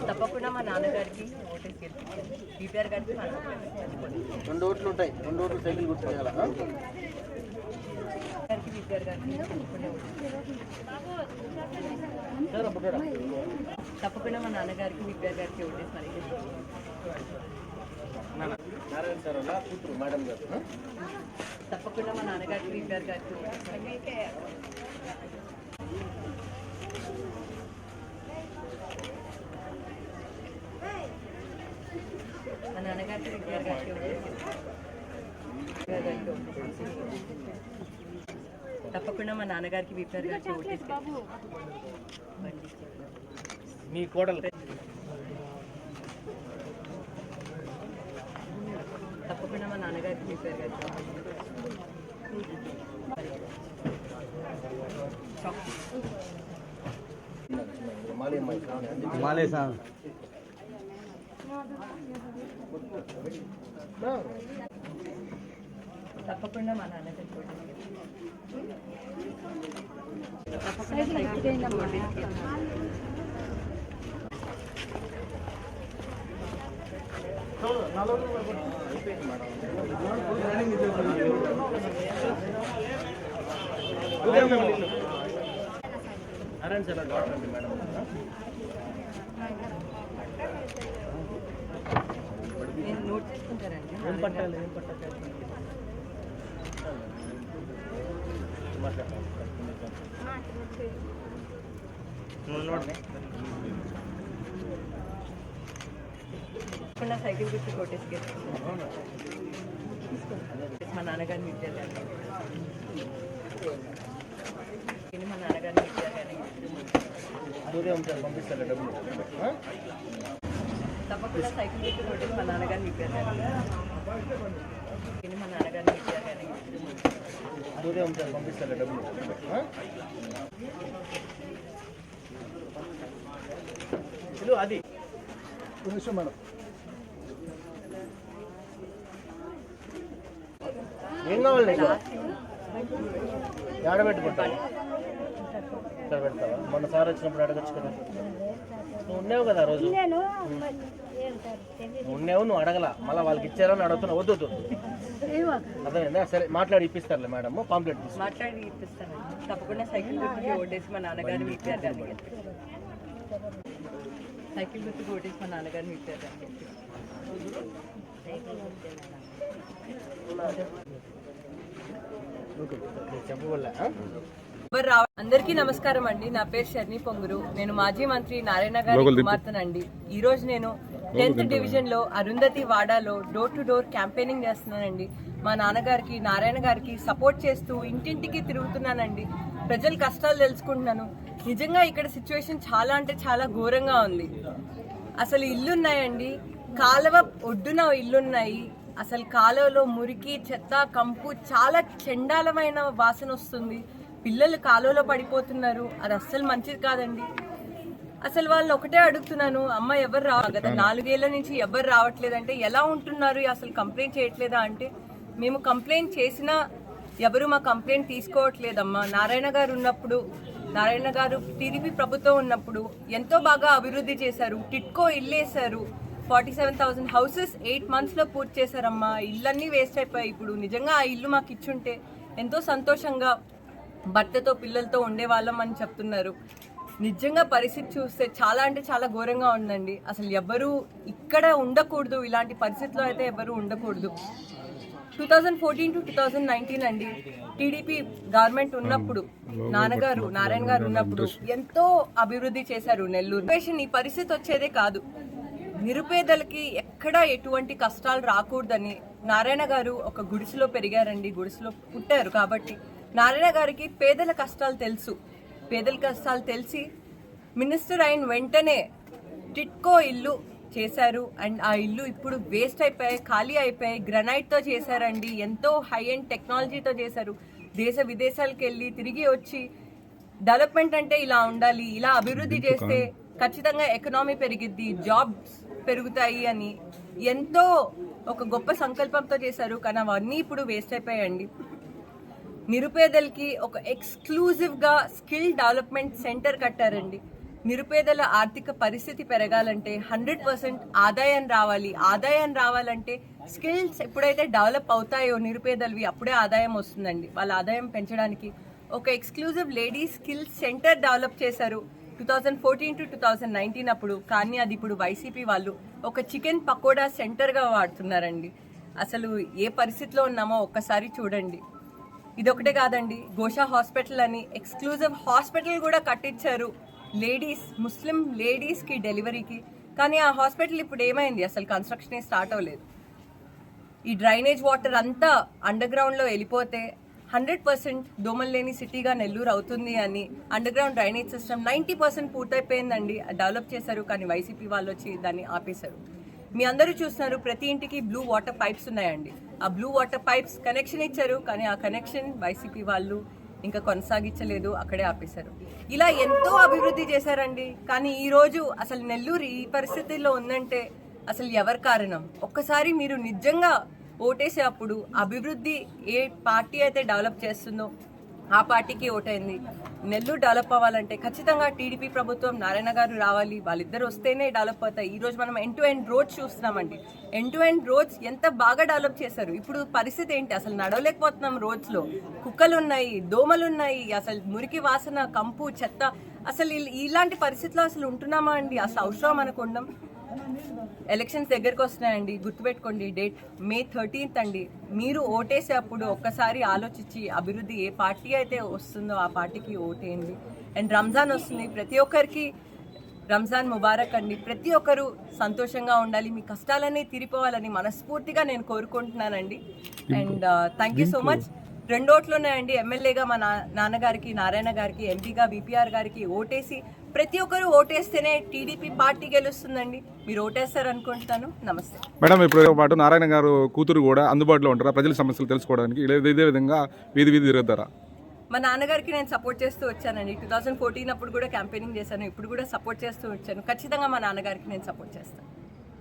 తప్పకుండా మా నాన్నగారికి బీపీఆర్ గారికి 2 ఓట్లు ఉంటాయి. 2 ఓట్లు సైకిల్ గుర్తుపెట్టాలా? బీపీఆర్ గారికి తప్పకుండా మా నాన్నగారికి బీపీఆర్ గారికి ఓటేసి మరి నారాయణ సార్ వాళ్ళ కూతురు మేడం గారు. తప్పకుండా మా నాన్నగారికి బీపీఆర్ గారికి మా నాన్నగారికి బీపీఆర్ గారికి తప్పకుండా మా నాన్నగారికి బీపీఆర్ గారికి ఓటేసి మీ కోడలు తప్పకుండా మా నాన్నగారికి బీపీఆర్ గారికి మాలే సార్ తప్పకుండా మా నాన్నగారికి నారాయణ సార్ డాక్టర్ అండి మేడం. నేను నోట్ చేసుకుంటానండి. ఏం పట్టాలి సైకిల్ గుర్తు కొట్టేసి మా నాన్నగారిని విద్యార్థి మా నాన్నగారిని విద్యార్థి పంపిస్తారు డబ్బులు. తప్పకుండా సైకిల్ గుర్తు కొట్టేసి మా నాన్నగారిని విద్యార్థి మా నాన్నగారిని విద్యార్థి పంపిస్తారు డబ్బులు. అది మేడం ఏం కావాలి? ఆడబెట్టుకుంటాను ఇక్కడ పెడతావా? మొన్న సార్ వచ్చినప్పుడు అడగచ్చు కదా. నువ్వు ఉన్నావు కదా రోజు. నువ్వు అడగల, మళ్ళీ వాళ్ళకి ఇచ్చారని అడుగుతున్నావు. వద్దు అదే సరే మాట్లాడి ఇప్పిస్తారులే మేడం. పాంప్లెట్ మాట్లాడి ఇప్పిస్తాను. తప్పకుండా సైకిల్ గుర్తుకి ఓటేసి మా నాన్నగారిని విద్యార్థి సైకిల్ గుర్తుకి ఓటేసి మా నాన్నగారిని విద్యార్థి అందరికీ నమస్కారం అండి. నా పేరు శర్ని పొంగురు. నేను మాజీ మంత్రి నారాయణ గారి కుమార్తెనండి. ఈ రోజు నేను 10th డివిజన్ లో అరుంధతి వాడాలో డోర్ టు డోర్ క్యాంపెయినింగ్ చేస్తున్నానండి. మా నాన్నగారికి నారాయణ గారికి సపోర్ట్ చేస్తూ ఇంటింటికి తిరుగుతున్నానండి. ప్రజల కష్టాలు తెలుసుకుంటున్నాను. నిజంగా ఇక్కడ సిచ్యువేషన్ చాలా అంటే చాలా ఘోరంగా ఉంది. అసలు ఇల్లున్నాయండి, కాలువ ఒడ్డున ఇల్లున్నాయి. అసలు కాలువలో మురికి, చెత్త, కంపు చాలా చండాలమైన వాసన వస్తుంది. పిల్లలు కాలువలో పడిపోతున్నారు. అది అస్సలు మంచిది కాదండి. అసలు వాళ్ళని ఒకటే అడుగుతున్నాను, అమ్మ ఎవరు గత 4 ఏళ్ల నుంచి ఎవరు రావట్లేదంటే ఎలా ఉంటున్నారు, అసలు కంప్లైంట్ చేయట్లేదా అంటే మేము కంప్లైంట్ చేసినా ఎవరు మా కంప్లైంట్ తీసుకోవట్లేదమ్మా. నారాయణ గారు టీడీపీ ప్రభుత్వం ఉన్నప్పుడు ఎంతో బాగా అభివృద్ధి చేశారు. టిట్కో ఇల్లేశారు. 47,000 హౌసెస్ 8 months లో పూర్తి చేశారమ్మా. ఇళ్ళన్నీ వేస్ట్ అయిపోయాయి. ఇప్పుడు నిజంగా ఆ ఇల్లు మాకు ఇచ్చుంటే ఎంతో సంతోషంగా భర్తతో పిల్లలతో ఉండేవాళ్ళం అని చెప్తున్నారు. నిజంగా పరిస్థితి చూస్తే చాలా అంటే చాలా ఘోరంగా ఉందండి. అసలు ఎవరు ఇక్కడ ఉండకూడదు, ఇలాంటి పరిస్థితిలో అయితే ఎవరు ఉండకూడదు. 2014 to 2019 అండి టీడీపీ గవర్నమెంట్ ఉన్నప్పుడు నారాయణ గారు ఉన్నప్పుడు ఎంతో అభివృద్ధి చేశారు నెల్లూరు. ఈ పరిస్థితి వచ్చేదే కాదు. నిరుపేదలకి ఎక్కడా ఎటువంటి కష్టాలు రాకూడదని నారాయణ గారు ఒక గుడిసెలో పెరిగారండి. గుడిసెలో పుట్టారు కాబట్టి నారాయణ గారికి పేదల కష్టాలు తెలిసి మినిస్టర్ అయిన వెంటనే టిట్కో ఇల్లు చేశారు. అండ్ ఆ ఇల్లు ఇప్పుడు వేస్ట్ అయిపోయాయి, ఖాళీ అయిపోయాయి. గ్రనైట్తో చేశారండి. ఎంతో హై అండ్ టెక్నాలజీతో చేశారు. దేశ విదేశాలకు వెళ్ళి తిరిగి వచ్చి డెవలప్మెంట్ అంటే ఇలా ఉండాలి, ఇలా అభివృద్ధి చేస్తే ఖచ్చితంగా ఎకనామీ పెరిగిద్ది, జాబ్స్ పెరుగుతాయి అని ఎంతో ఒక గొప్ప సంకల్పంతో చేశారు. కానీ అవన్నీ ఇప్పుడు వేస్ట్ అయిపోయాయండి. నిరుపేదలకి ఒక ఎక్స్క్లూజివ్గా స్కిల్ డెవలప్మెంట్ సెంటర్ కట్టారండి. నిరుపేదల ఆర్థిక పరిస్థితి పెరగాలంటే 100% ఆదాయం రావాలంటే స్కిల్స్ ఎప్పుడైతే డెవలప్ అవుతాయో నిరుపేదలవి అప్పుడే ఆదాయం వస్తుందండి. వాళ్ళ ఆదాయం పెంచడానికి ఒక exclusive ladies skill centre develop చేశారు 2014 to 2019 అప్పుడు. కానీ అది ఇప్పుడు వైసీపీ వాళ్ళు ఒక చికెన్ పకోడా సెంటర్గా వాడుతున్నారండి. అసలు ఏ పరిస్థితిలో ఉన్నామో ఒక్కసారి చూడండి. ఇదొకటే కాదండి, గోషా హాస్పిటల్ అని ఎక్స్క్లూజివ్ హాస్పిటల్ కూడా కట్టించారు ముస్లిం లేడీస్కి డెలివరీకి. కానీ ఆ హాస్పిటల్ ఇప్పుడు ఏమైంది, అసలు కన్స్ట్రక్షన్ స్టార్ట్ అవ్వలేదు. ఈ డ్రైనేజ్ వాటర్ అంతా అండర్ గ్రౌండ్లో వెళ్ళిపోతే 100% దోమలు లేని సిటీగా నెల్లూరు అవుతుంది అని అండర్ గ్రౌండ్ డ్రైనేజ్ సిస్టమ్ 90% పూర్తయిపోయిందండి. డెవలప్ చేశారు, కానీ వైసీపీ వాళ్ళు వచ్చి దాన్ని ఆపేశారు. మీ అందరూ చూస్తున్నారు, ప్రతి ఇంటికి బ్లూ వాటర్ పైప్స్ ఉన్నాయండి. ఆ బ్లూ వాటర్ పైప్స్ కనెక్షన్ ఇచ్చారు, కానీ ఆ కనెక్షన్ వైసీపీ వాళ్ళు ఇంకా కొనసాగించలేదు, అక్కడే ఆపేశారు. ఇలా ఎంతో అభివృద్ధి చేశారండి. కానీ ఈ రోజు అసలు నెల్లూరు ఈ పరిస్థితుల్లో ఉందంటే అసలు ఎవరి కారణం? ఒక్కసారి మీరు నిజంగా ఓటేసే అప్పుడు అభివృద్ధి ఏ పార్టీ అయితే డెవలప్ చేస్తుందో ఆ పార్టీకి ఓటైంది. నెల్లూరు డెవలప్ అవ్వాలంటే ఖచ్చితంగా టీడీపీ ప్రభుత్వం, నారాయణ గారు రావాలి. వాళ్ళిద్దరు వస్తేనే డెవలప్ అవుతాయి. ఈ రోజు మనం ఎండ్ టు ఎండ్ రోడ్స్ చూస్తున్నామండి. ఎండ్ టు ఎండ్ రోడ్స్ ఎంత బాగా డెవలప్ చేశారు. ఇప్పుడు పరిస్థితి ఏంటి, అసలు నడవలేకపోతున్నాం. రోడ్స్లో కుక్కలు ఉన్నాయి, దోమలు ఉన్నాయి, అసలు మురికి వాసన, కంపు, చెత్త. అసలు ఇలాంటి పరిస్థితిలో అసలు ఉంటున్నామా అండి? అసలు అవసరం మనకు ఉండం. ఎలక్షన్స్ దగ్గరకు వస్తున్నాయండి, గుర్తుపెట్టుకోండి డేట్ May 13th అండి. మీరు ఓటేసే అప్పుడు ఒక్కసారి ఆలోచించి అభివృద్ధి ఏ పార్టీ అయితే వస్తుందో ఆ పార్టీకి ఓటేయండి. అండ్ రంజాన్ వస్తుంది, ప్రతి ఒక్కరికి రంజాన్ ముబారక్ అండి. ప్రతి ఒక్కరు సంతోషంగా ఉండాలి, మీ కష్టాలన్నీ తీరిపోవాలని మనస్ఫూర్తిగా నేను కోరుకుంటున్నానండి. And thank you so much. 2 ఓట్లు ఉన్నాయండి. ఎమ్మెల్యేగా మా నాన్నగారికి, నారాయణ గారికి, ఎంపీగా విపిఆర్ గారికి ఓటేసి ప్రతి ఒక్కరు ఓటేస్తేనే టీడీపీ పార్టీ గెలుస్తుందండి. మీరు ఓటేస్తారు అనుకుంటున్నాను. నమస్తే మేడం. ఇప్పుడు పాటు నారాయణ గారు కూతురు కూడా అందుబాటులో ఉంటారా ప్రజల సమస్యలు తెలుసుకోవడానికి? ఇదే విధంగా వీధి తిరుగుతారా? మా నాన్నగారికి నేను సపోర్ట్ చేస్తూ వచ్చానండి. 2014 అప్పుడు కూడా క్యాంపెయినింగ్ చేశాను, ఇప్పుడు కూడా సపోర్ట్ చేస్తూ వచ్చాను. ఖచ్చితంగా మా నాన్నగారికి నేను సపోర్ట్ చేస్తాను.